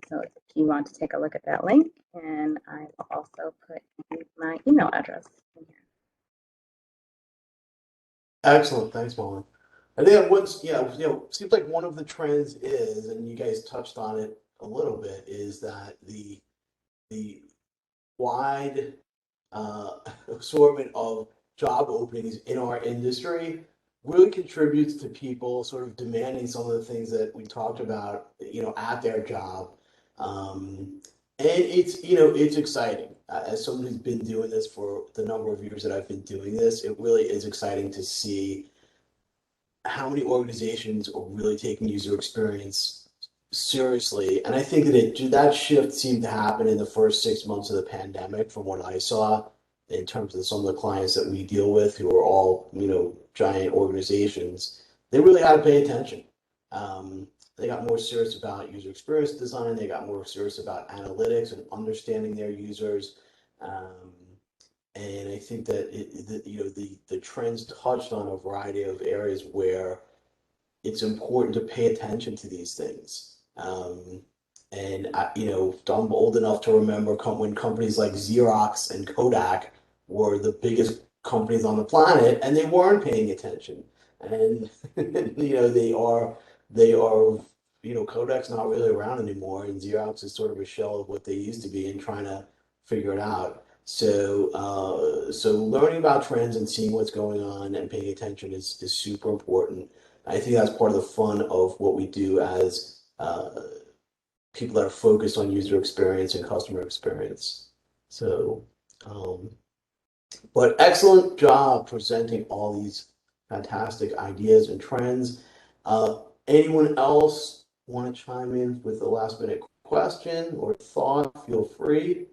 So if you want to take a look at that link, and I will also put in my email address in here. Excellent, thanks, Molly. I think seems like one of the trends is, and you guys touched on it a little bit, is that the wide assortment of job openings in our industry really contributes to people sort of demanding some of the things that we talked about, at their job. And it's exciting. As somebody who's been doing this for the number of years that I've been doing this, it really is exciting to see how many organizations are really taking user experience seriously. And I think that shift seemed to happen in the first 6 months of the pandemic, from what I saw, in terms of some of the clients that we deal with, who are all, giant organizations. They really had to pay attention. They got more serious about user experience design. They got more serious about analytics and understanding their users. Um, and I think that the trends touched on a variety of areas where it's important to pay attention to these things. I'm old enough to remember when companies like Xerox and Kodak were the biggest companies on the planet, and they weren't paying attention. And Kodak's not really around anymore, and Xerox is sort of a shell of what they used to be, and trying to figure it out. So learning about trends and seeing what's going on and paying attention is super important. I think that's part of the fun of what we do as people that are focused on user experience and customer experience. So, um, but excellent job presenting all these fantastic ideas and trends. Anyone else want to chime in with a last minute question or thought? Feel free.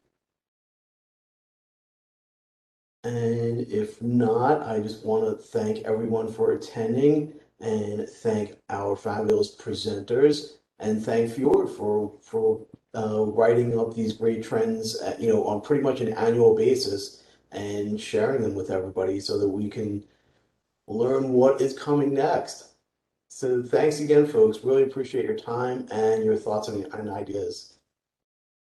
And if not, I just want to thank everyone for attending, and thank our fabulous presenters, and thank Fjord for writing up these great trends, on pretty much an annual basis, and sharing them with everybody so that we can learn what is coming next. So thanks again, folks. Really appreciate your time and your thoughts and ideas.